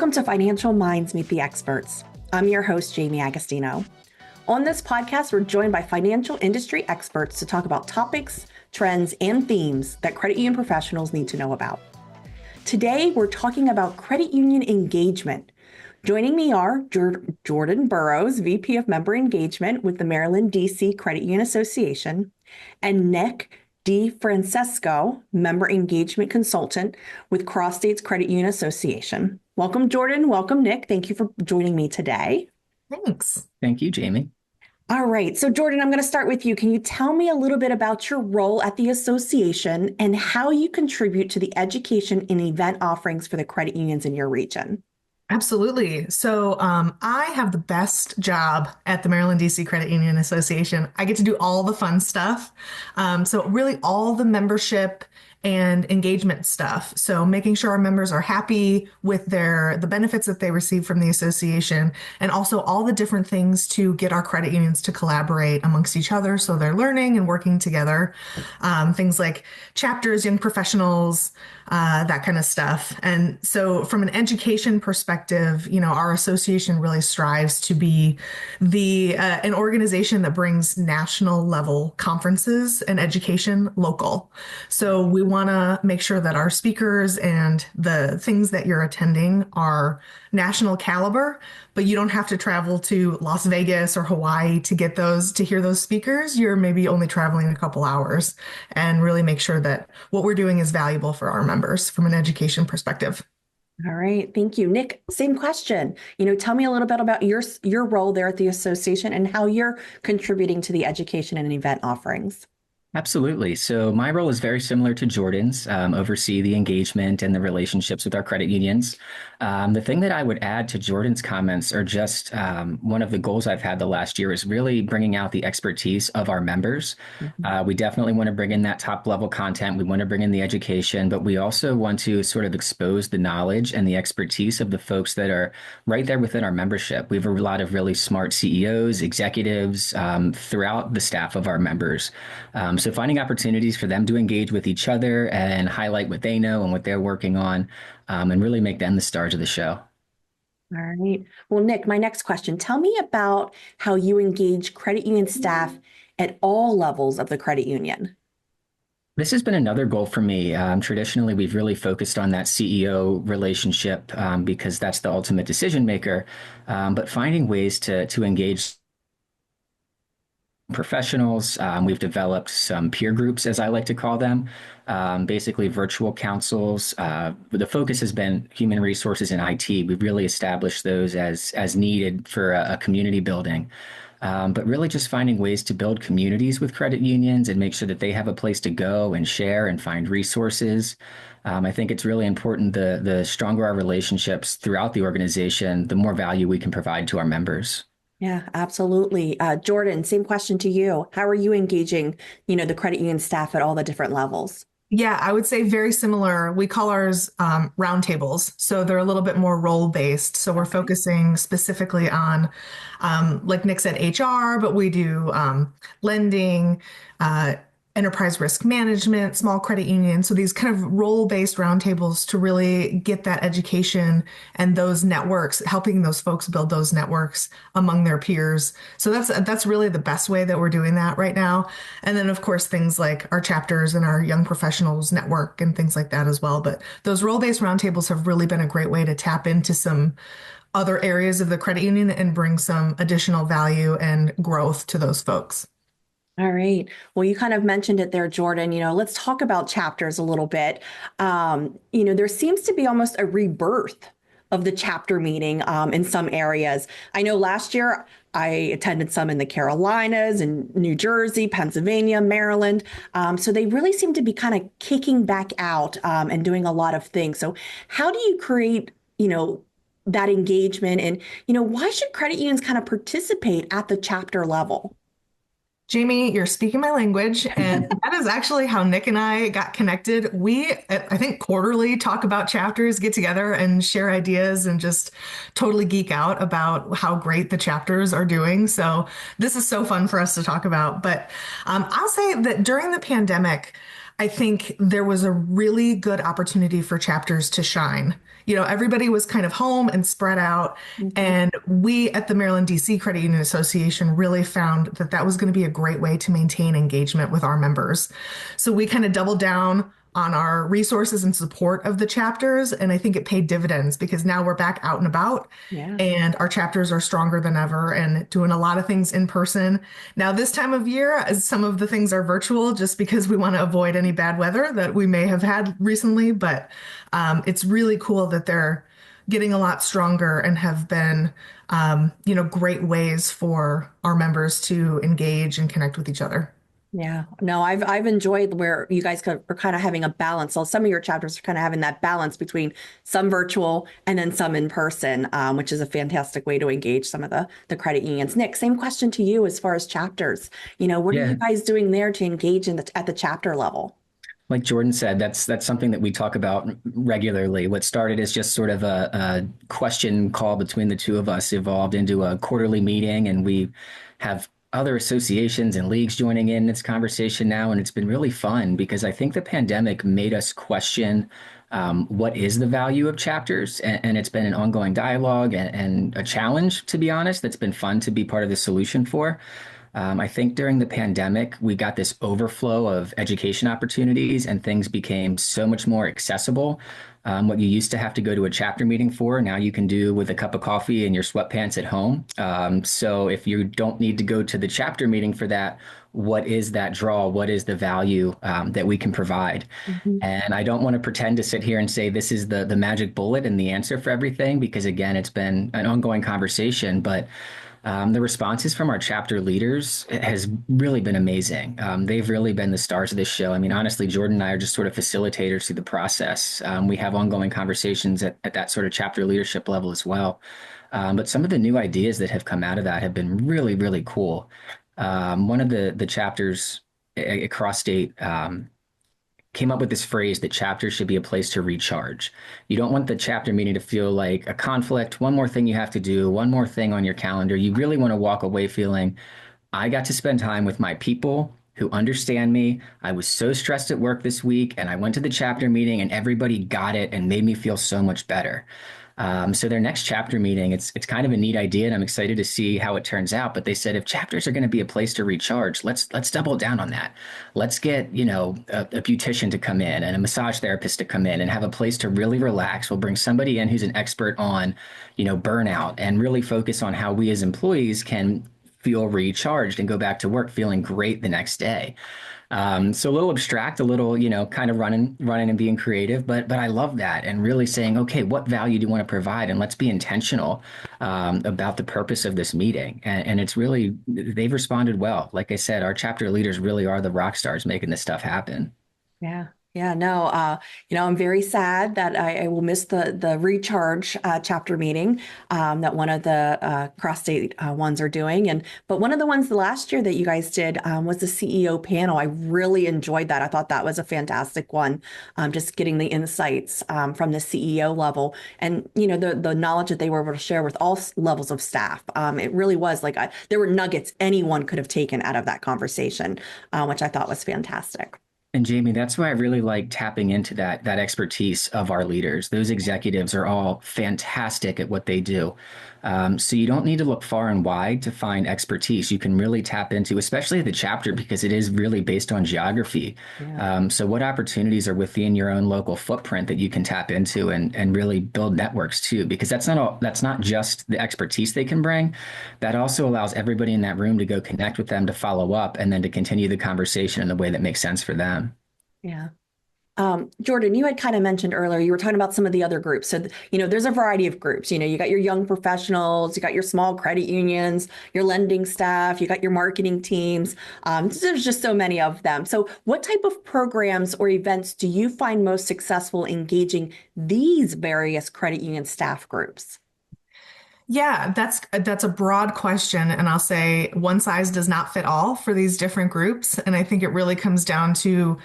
Welcome to Financial Minds Meet the Experts. I'm your host, Jaime Agostino. On this podcast, we're joined by financial industry experts to talk about topics, trends, and themes that credit union professionals need to know about. Today, we're talking about credit union engagement. Joining me are Jordan Burroughs, VP of Member Engagement with the Maryland, D.C. Credit Union Association, and Nick DeFrancesco, Member Engagement Consultant with CrossState Credit Union Association. Welcome, Jordan. Welcome, Nick. Thank you for joining me today. Thanks. Thank you, Jaime. All right. So, Jordan, I'm going to start with you. Can you tell me a little bit about your role at the association and how you contribute to the education and event offerings for the credit unions in your region? Absolutely. So I have the best job at the Maryland, D.C. Credit Union Association. I get to do all the fun stuff. So really all the membership and engagement stuff. So making sure our members are happy with the benefits that they receive from the association, and also all the different things to get our credit unions to collaborate amongst each other. So they're learning and working together. Things like chapters, young professionals, that kind of stuff. And so from an education perspective, our association really strives to be an organization that brings national level conferences and education local. So we want to make sure that our speakers and the things that you're attending are national caliber, but you don't have to travel to Las Vegas or Hawaii to hear those speakers. You're maybe only traveling a couple hours, and really make sure that what we're doing is valuable for our members from an education perspective. All right. Thank you. Nick, same question. Tell me a little bit about your role there at the association and how you're contributing to the education and event offerings. Absolutely. So my role is very similar to Jordan's, oversee the engagement and the relationships with our credit unions. The thing that I would add to Jordan's comments are just one of the goals I've had the last year is really bringing out the expertise of our members. We definitely want to bring in that top level content. We want to bring in the education, but we also want to sort of expose the knowledge and the expertise of the folks that are right there within our membership. We have a lot of really smart CEOs, executives throughout the staff of our members. So finding opportunities for them to engage with each other and highlight what they know and what they're working on, and really make them the stars of the show. All right. Well, Nick, my next question, tell me about how you engage credit union staff at all levels of the credit union. This has been another goal for me. Traditionally, we've really focused on that CEO relationship because that's the ultimate decision maker, but finding ways to engage professionals. We've developed some peer groups, as I like to call them, basically virtual councils. The focus has been human resources and IT. We've really established those as needed for a community building. But really just finding ways to build communities with credit unions and make sure that they have a place to go and share and find resources. I think it's really important the stronger our relationships throughout the organization, the more value we can provide to our members. Yeah, absolutely. Jordan, same question to you. How are you engaging, the credit union staff at all the different levels? Yeah, I would say very similar. We call ours roundtables. So they're a little bit more role based. So we're focusing specifically on, like Nick said, HR, but we do lending, enterprise risk management, small credit union. So these kind of role-based roundtables to really get that education and those networks, helping those folks build those networks among their peers. So that's really the best way that we're doing that right now. And then of course, things like our chapters and our young professionals network and things like that as well. But those role-based roundtables have really been a great way to tap into some other areas of the credit union and bring some additional value and growth to those folks. All right. Well, you kind of mentioned it there, Jordan. Let's talk about chapters a little bit. There seems to be almost a rebirth of the chapter meeting in some areas. I know last year I attended some in the Carolinas and New Jersey, Pennsylvania, Maryland. So they really seem to be kind of kicking back out and doing a lot of things. So how do you create, that engagement? And, why should credit unions kind of participate at the chapter level? Jaime, you're speaking my language, and that is actually how Nick and I got connected. We, I think, quarterly talk about chapters, get together and share ideas and just totally geek out about how great the chapters are doing. So this is so fun for us to talk about. But I'll say that during the pandemic, I think there was a really good opportunity for chapters to shine. Everybody was kind of home and spread out. Mhm. And we at the Maryland DC Credit Union Association really found that that was going to be a great way to maintain engagement with our members. So we kind of doubled down on our resources and support of the chapters. And I think it paid dividends because now we're back out and about Yeah. and our chapters are stronger than ever and doing a lot of things in person. Now, this time of year, as some of the things are virtual just because we want to avoid any bad weather that we may have had recently. But it's really cool that they're getting a lot stronger and have been, great ways for our members to engage and connect with each other. Yeah, no, I've enjoyed where you guys are kind of having a balance. So some of your chapters are kind of having that balance between some virtual and then some in person, which is a fantastic way to engage some of the credit unions. Nick, same question to you as far as chapters. What are you Yeah. guys doing there to engage at the chapter level? Like Jordan said, that's something that we talk about regularly. What started as just sort of a question call between the two of us evolved into a quarterly meeting, and we have other associations and leagues joining in this conversation now, and it's been really fun because I think the pandemic made us question what is the value of chapters, and it's been an ongoing dialogue and a challenge, to be honest, that's been fun to be part of the solution for. I think during the pandemic, we got this overflow of education opportunities and things became so much more accessible. What you used to have to go to a chapter meeting for, now you can do with a cup of coffee and your sweatpants at home. So if you don't need to go to the chapter meeting for that, what is that draw? What is the value that we can provide? Mhm. And I don't want to pretend to sit here and say this is the magic bullet and the answer for everything, because again, it's been an ongoing conversation, but the responses from our chapter leaders has really been amazing. They've really been the stars of this show. I mean, honestly, Jordan and I are just sort of facilitators through the process. We have ongoing conversations at that sort of chapter leadership level as well. But some of the new ideas that have come out of that have been really, really cool. One of the chapters at CrossState came up with this phrase that chapters should be a place to recharge. You don't want the chapter meeting to feel like a conflict, one more thing you have to do, one more thing on your calendar. You really want to walk away feeling, I got to spend time with my people who understand me. I was so stressed at work this week, and I went to the chapter meeting, and everybody got it and made me feel so much better. So their next chapter meeting, it's kind of a neat idea, and I'm excited to see how it turns out. But they said if chapters are going to be a place to recharge, let's double down on that. Let's get a beautician to come in and a massage therapist to come in and have a place to really relax. We'll bring somebody in who's an expert on burnout and really focus on how we as employees can feel recharged and go back to work feeling great the next day. So a little abstract, a little, kind of running and being creative, but I love that and really saying, okay, what value do you want to provide? And let's be intentional about the purpose of this meeting. And it's really, they've responded well. Like I said, our chapter leaders really are the rock stars making this stuff happen. Yeah. Yeah, no, I'm very sad that I will miss the recharge chapter meeting that one of the cross-state ones are doing. But one of the ones the last year that you guys did was the CEO panel. I really enjoyed that. I thought that was a fantastic one, just getting the insights from the CEO level and, the knowledge that they were able to share with all levels of staff. It really was like there were nuggets anyone could have taken out of that conversation, which I thought was fantastic. And Jaime, that's why I really like tapping into that expertise of our leaders. Those executives are all fantastic at what they do. So you don't need to look far and wide to find expertise. You can really tap into, especially the chapter, because it is really based on geography. Yeah. So what opportunities are within your own local footprint that you can tap into and really build networks too? Because that's not just the expertise they can bring. That also allows everybody in that room to go connect with them, to follow up, and then to continue the conversation in the way that makes sense for them. Yeah. Jordan, you had kind of mentioned earlier, you were talking about some of the other groups. So, there's a variety of groups. You got your young professionals, you got your small credit unions, your lending staff, you got your marketing teams. There's just so many of them. So what type of programs or events do you find most successful engaging these various credit union staff groups? Yeah, that's a broad question, and I'll say one size does not fit all for these different groups. And I think it really comes down to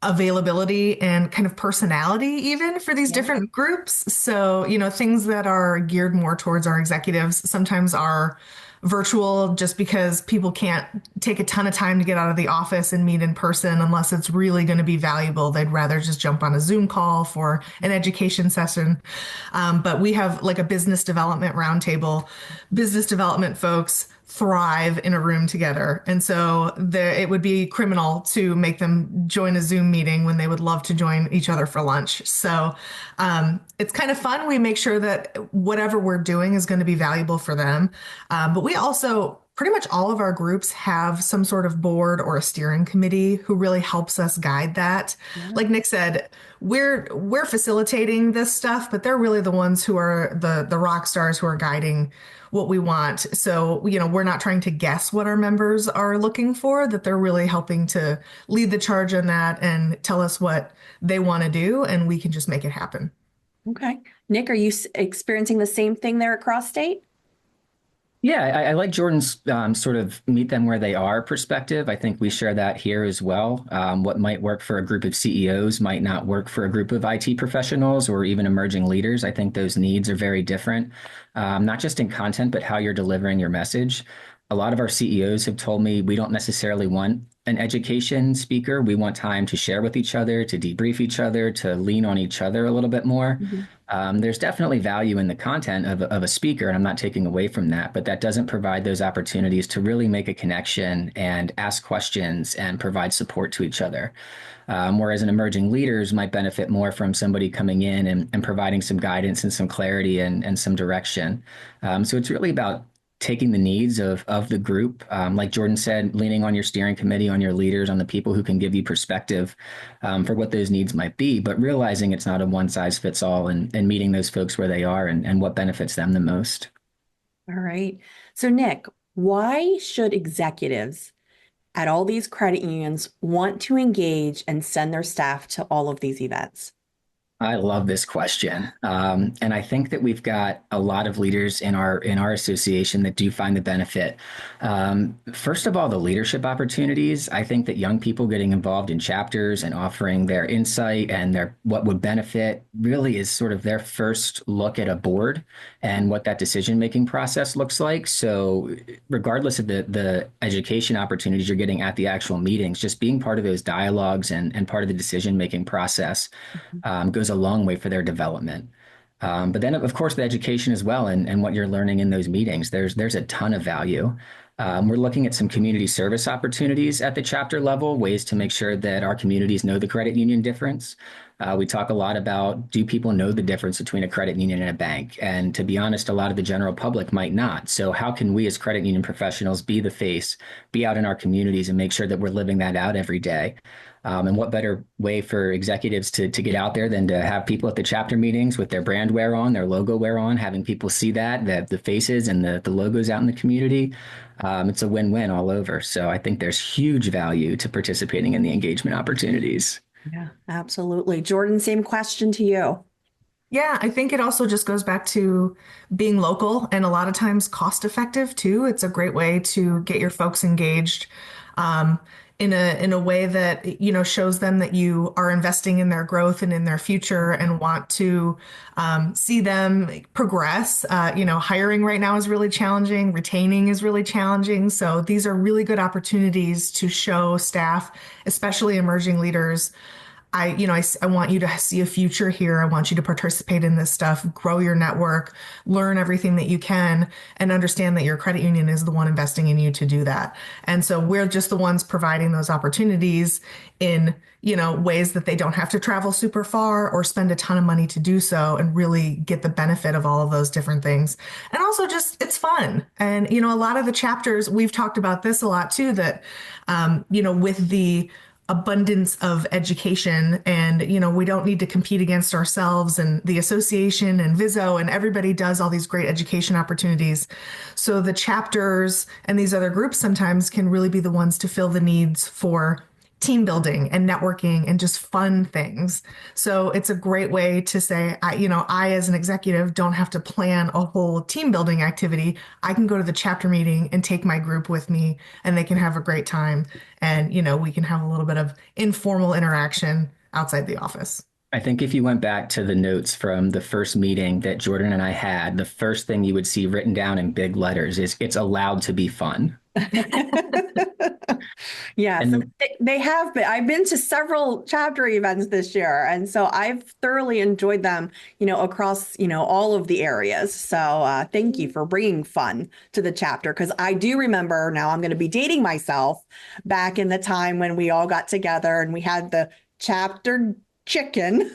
availability and kind of personality even for these Yeah. different groups. So, things that are geared more towards our executives sometimes are virtual just because people can't take a ton of time to get out of the office and meet in person unless it's really going to be valuable. They'd rather just jump on a Zoom call for an education session. But we have like a business development roundtable. Business development folks thrive in a room together. And so it would be criminal to make them join a Zoom meeting when they would love to join each other for lunch. So it's kind of fun. We make sure that whatever we're doing is going to be valuable for them. But we also pretty much all of our groups have some sort of board or a steering committee who really helps us guide that. Yeah. Like Nick said, we're facilitating this stuff, but they're really the ones who are the rock stars who are guiding what we want. So, we're not trying to guess what our members are looking for, that they're really helping to lead the charge on that and tell us what they want to do, and we can just make it happen. Okay. Nick, are you experiencing the same thing there at CrossState? Yeah, I like Jordan's sort of meet them where they are perspective. I think we share that here as well. What might work for a group of CEOs might not work for a group of IT professionals or even emerging leaders. I think those needs are very different, not just in content, but how you're delivering your message. A lot of our CEOs have told me we don't necessarily want an education speaker. We want time to share with each other, to debrief each other, to lean on each other a little bit more. Mm-hmm. There's definitely value in the content of a speaker, and I'm not taking away from that, but that doesn't provide those opportunities to really make a connection and ask questions and provide support to each other. Whereas an emerging leaders might benefit more from somebody coming in and providing some guidance and some clarity and some direction. So it's really about taking the needs of the group, like Jordan said, leaning on your steering committee, on your leaders, on the people who can give you perspective for what those needs might be, but realizing it's not a one size fits all and meeting those folks where they are and what benefits them the most. All right. So Nick, why should executives at all these credit unions want to engage and send their staff to all of these events? I love this question. And I think that we've got a lot of leaders in our association that do find the benefit. First of all, the leadership opportunities. I think that young people getting involved in chapters and offering their insight and what would benefit really is sort of their first look at a board and what that decision-making process looks like. So regardless of the education opportunities you're getting at the actual meetings, just being part of those dialogues and part of the decision-making process goes a long way for their development. But then, of course, the education as well and what you're learning in those meetings, there's a ton of value. We're looking at some community service opportunities at the chapter level, ways to make sure that our communities know the credit union difference. We talk a lot about, do people know the difference between a credit union and a bank? And to be honest, a lot of the general public might not. So how can we as credit union professionals be the face, be out in our communities and make sure that we're living that out every day? And what better way for executives to get out there than to have people at the chapter meetings with their brand wear on, their logo wear on, having people see that the faces and the logos out in the community. It's a win-win all over. So I think there's huge value to participating in the engagement opportunities. Yeah, absolutely. Jordan, same question to you. Yeah, I think it also just goes back to being local and a lot of times cost effective too. It's a great way to get your folks engaged in a way that, shows them that you are investing in their growth and in their future and want to see them progress. Hiring right now is really challenging. Retaining is really challenging. So these are really good opportunities to show staff, especially emerging leaders, I want you to see a future here. I want you to participate in this stuff, grow your network, learn everything that you can, and understand that your credit union is the one investing in you to do that. And so we're just the ones providing those opportunities in, ways that they don't have to travel super far or spend a ton of money to do so and really get the benefit of all of those different things. And also just, it's fun. And, a lot of the chapters, we've talked about this a lot too, that, with the abundance of education and, we don't need to compete against ourselves and the association and Viso and everybody does all these great education opportunities. So the chapters and these other groups sometimes can really be the ones to fill the needs for team building and networking and just fun things. So it's a great way to say, I as an executive don't have to plan a whole team building activity. I can go to the chapter meeting and take my group with me and they can have a great time. And, we can have a little bit of informal interaction outside the office. I think if you went back to the notes from the first meeting that Jordan and I had, the first thing you would see written down in big letters is it's allowed to be fun. Yes, and And they have been. I've been to several chapter events this year, and so I've thoroughly enjoyed them, across, all of the areas. So thank you for bringing fun to the chapter because I do remember now I'm going to be dating myself back in the time when we all got together and we had the chapter chicken.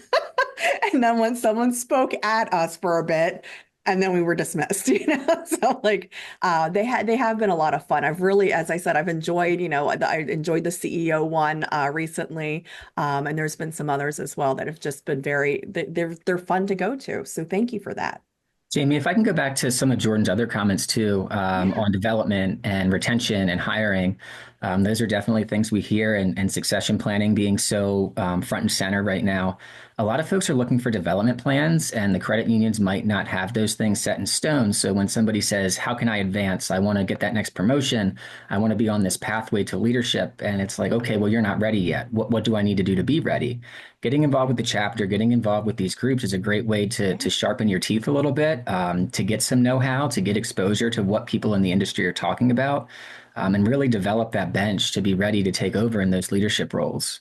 And then when someone spoke at us for a bit, and then we were dismissed, So like they have been a lot of fun. I've really, as I said, I've enjoyed, I enjoyed the CEO one recently. And there's been some others as well that have just been they're fun to go to. So thank you for that. Jaime, if I can go back to some of Jordan's other comments too, Yeah. on development and retention and hiring, those are definitely things we hear, and succession planning being so front and center right now. A lot of folks are looking for development plans, and the credit unions might not have those things set in stone. So when somebody says, "How can I advance? I want to get that next promotion. I want to be on this pathway to leadership," and it's like, "Okay, well, you're not ready yet. What do I need to do to be ready?" Getting involved with the chapter, getting involved with these groups is a great way to sharpen your teeth a little bit, to get some know-how, to get exposure to what people in the industry are talking about, and really develop that bench to be ready to take over in those leadership roles.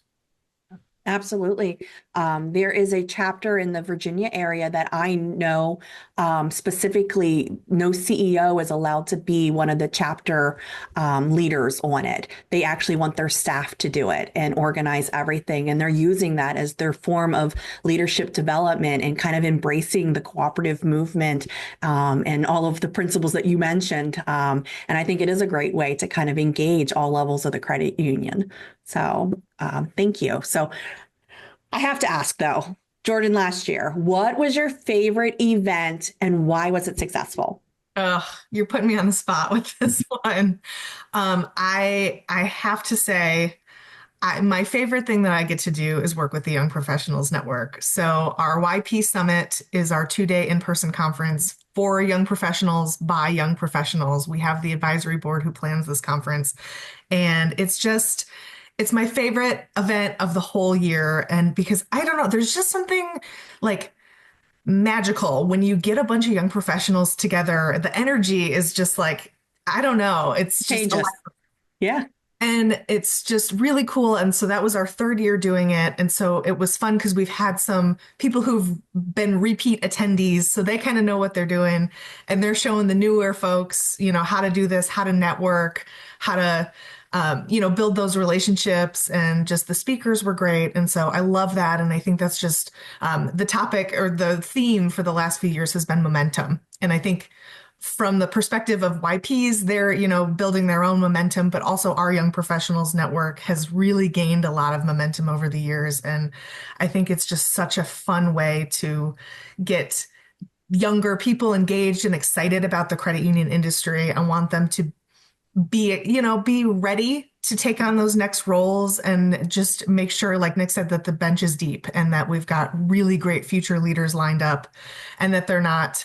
Absolutely. There is a chapter in the Virginia area that I know specifically, no CEO is allowed to be one of the chapter leaders on it. They actually want their staff to do it and organize everything. And they're using that as their form of leadership development and kind of embracing the cooperative movement and all of the principles that you mentioned. And I think it is a great way to kind of engage all levels of the credit union. So thank you. So I have to ask though, Jordan, last year, what was your favorite event and why was it successful? Ugh, you're putting me on the spot with this one. I have to say, my favorite thing that I get to do is work with the Young Professionals Network. So our YP Summit is our 2-day in-person conference for young professionals by young professionals. We have the advisory board who plans this conference, and it's my favorite event of the whole year. And because I don't know, there's just something like magical when you get a bunch of young professionals together. The energy is just like, I don't know, it's just Contagious. Yeah. and it's just really cool. And so that was our third year doing it. And so it was fun because we've had some people who've been repeat attendees. So they kind of know what they're doing. And they're showing the newer folks, how to do this, how to network, how to, build those relationships. And just the speakers were great. And so I love that. And I think that's just the topic or the theme for the last few years has been momentum. And I think from the perspective of YPs, they're, building their own momentum, but also our Young Professionals Network has really gained a lot of momentum over the years. And I think it's just such a fun way to get younger people engaged and excited about the credit union industry. I want them to be ready to take on those next roles and just make sure, like Nick said, that the bench is deep and that we've got really great future leaders lined up and that they're not,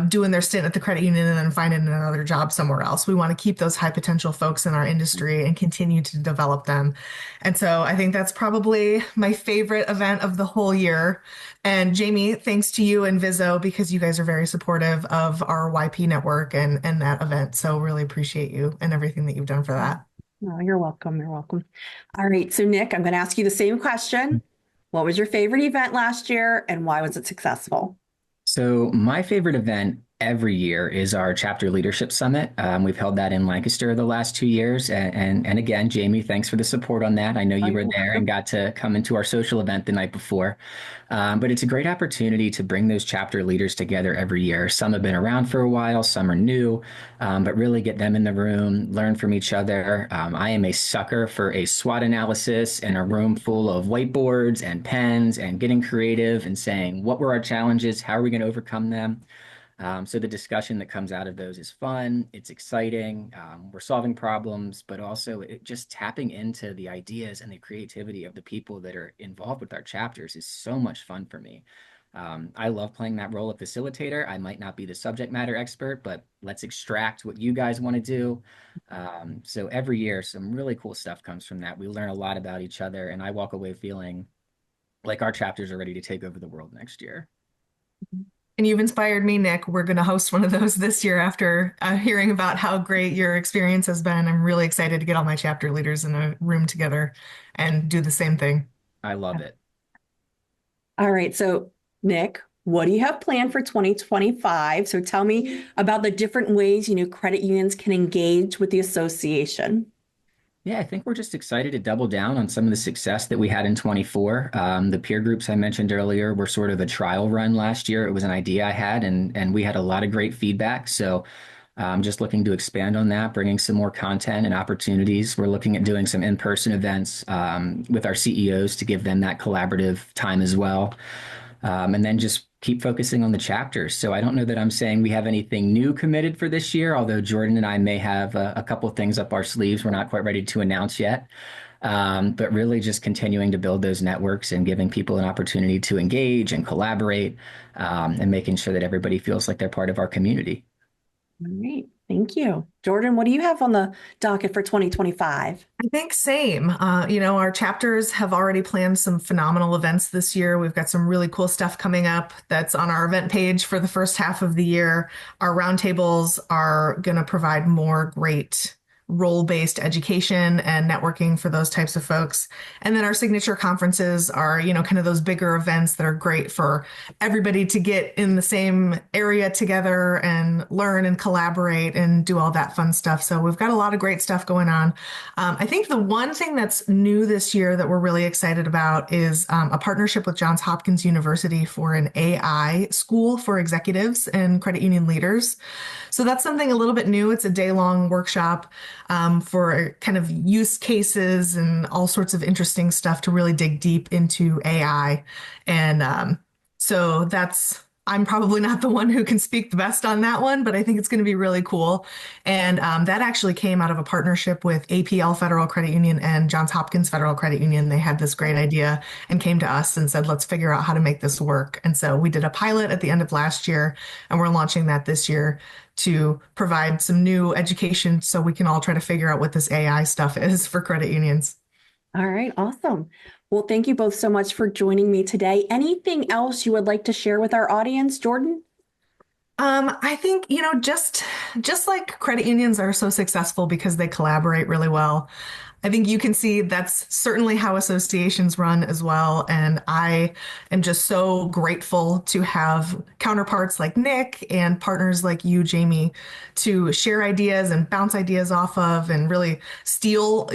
doing their stint at the credit union and then finding another job somewhere else. We want to keep those high potential folks in our industry and continue to develop them. And so I think that's probably my favorite event of the whole year. And Jaime, thanks to you and Vizzo because you guys are very supportive of our YP network and that event. So really appreciate you and everything that you've done for that. Oh, you're welcome. You're welcome. All right. So, Nick, I'm going to ask you the same question. What was your favorite event last year and why was it successful? So my favorite event every year is our chapter leadership summit. We've held that in Lancaster the last 2 years, and again, Jaime, thanks for the support on that. I know Oh, you you're were there and welcome. got to come into our social event the night before. But it's a great opportunity to bring those chapter leaders together every year. Some have been around for a while, some are new, but really get them in the room, learn from each other. I am a sucker for a SWOT analysis in a room full of whiteboards and pens and getting creative and saying, what were our challenges? How are we going to overcome them? So the discussion that comes out of those is fun. It's exciting. We're solving problems, but also just tapping into the ideas and the creativity of the people that are involved with our chapters is so much fun for me. I love playing that role of facilitator. I might not be the subject matter expert, but let's extract what you guys want to do. So every year, some really cool stuff comes from that. We learn a lot about each other, and I walk away feeling like our chapters are ready to take over the world next year. And you've inspired me, Nick. We're going to host one of those this year after hearing about how great your experience has been. I'm really excited to get all my chapter leaders in a room together and do the same thing. I love it. All right. So, Nick, what do you have planned for 2025? So tell me about the different ways, credit unions can engage with the association. Yeah, I think we're just excited to double down on some of the success that we had in 24. The peer groups I mentioned earlier were sort of a trial run last year. It was an idea I had, and we had a lot of great feedback. So just looking to expand on that, bringing some more content and opportunities. We're looking at doing some in-person events with our CEOs to give them that collaborative time as well. And then just keep focusing on the chapters. So I don't know that I'm saying we have anything new committed for this year, although Jordan and I may have a couple of things up our sleeves we're not quite ready to announce yet. But really just continuing to build those networks and giving people an opportunity to engage and collaborate and making sure that everybody feels like they're part of our community. All right. Thank you. Jordan, what do you have on the docket for 2025? I think same. Our chapters have already planned some phenomenal events this year. We've got some really cool stuff coming up that's on our event page for the first half of the year. Our roundtables are going to provide more great role-based education and networking for those types of folks. And then our signature conferences are, kind of those bigger events that are great for everybody to get in the same area together and learn and collaborate and do all that fun stuff. So we've got a lot of great stuff going on. I think the one thing that's new this year that we're really excited about is a partnership with Johns Hopkins University for an AI school for executives and credit union leaders. So that's something a little bit new. It's a day-long workshop for kind of use cases and all sorts of interesting stuff to really dig deep into AI. And so I'm probably not the one who can speak the best on that one, but I think it's going to be really cool. And that actually came out of a partnership with APL Federal Credit Union and Johns Hopkins Federal Credit Union. They had this great idea and came to us and said, let's figure out how to make this work. And so we did a pilot at the end of last year, and we're launching that this year to provide some new education so we can all try to figure out what this AI stuff is for credit unions. All right, awesome. Well, thank you both so much for joining me today. Anything else you would like to share with our audience, Jordan? I think, just like credit unions are so successful because they collaborate really well, I think you can see that's certainly how associations run as well. And I am just so grateful to have counterparts like Nick and partners like you, Jaime, to share ideas and bounce ideas off of and really steal,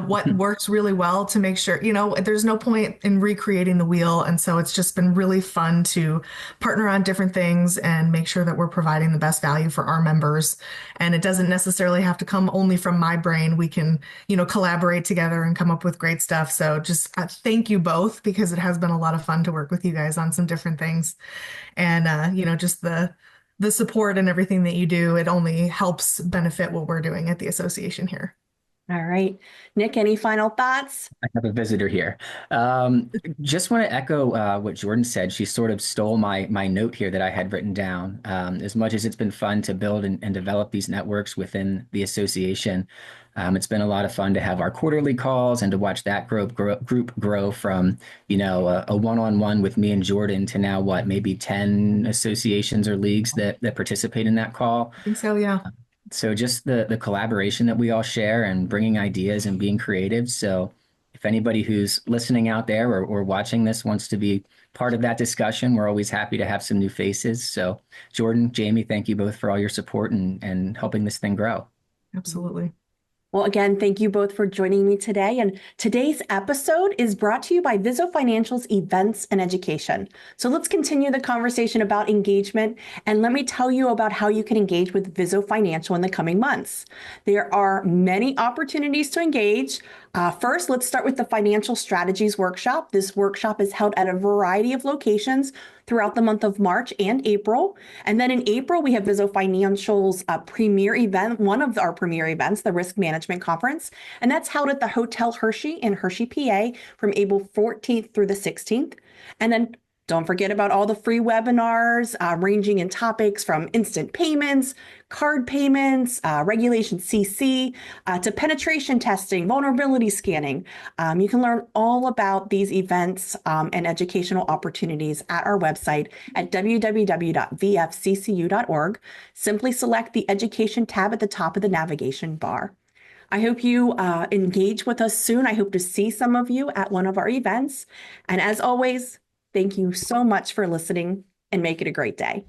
what works really well to make sure, there's no point in recreating the wheel. And so it's just been really fun to partner on different things and make sure that we're providing the best value for our members. And it doesn't necessarily have to come only from my brain. We can, collaborate together and come up with great stuff. So just thank you both, because it has been a lot of fun to work with you guys on some different things. And, just the support and everything that you do, it only helps benefit what we're doing at the association here. All right. Nick, any final thoughts? I have a visitor here. Just want to echo what Jordan said. She sort of stole my note here that I had written down. As much as it's been fun to build and develop these networks within the association, it's been a lot of fun to have our quarterly calls and to watch that group grow from, a one-on-one with me and Jordan to now maybe 10 associations or leagues that participate in that call. I think so, yeah. So just the collaboration that we all share and bringing ideas and being creative. So if anybody who's listening out there or watching this wants to be part of that discussion, we're always happy to have some new faces. So Jordan, Jaime, thank you both for all your support and helping this thing grow. Absolutely. Well, again, thank you both for joining me today. And today's episode is brought to you by Viso Financial's Events and Education. So let's continue the conversation about engagement. And let me tell you about how you can engage with Viso Financial in the coming months. There are many opportunities to engage. First, let's start with the Financial Strategies Workshop. This workshop is held at a variety of locations throughout the month of March and April. And then in April, we have Viso Financial's premier event, one of our premier events, the Risk Management Conference. And that's held at the Hotel Hershey in Hershey, PA from April 14th through the 16th. And then Don't forget about all the free webinars ranging in topics from instant payments, card payments, Regulation CC, to penetration testing, vulnerability scanning. You can learn all about these events and educational opportunities at our website at www.vfccu.org. Simply select the Education tab at the top of the navigation bar. I hope you engage with us soon. I hope to see some of you at one of our events. And as always, thank you so much for listening, and make it a great day.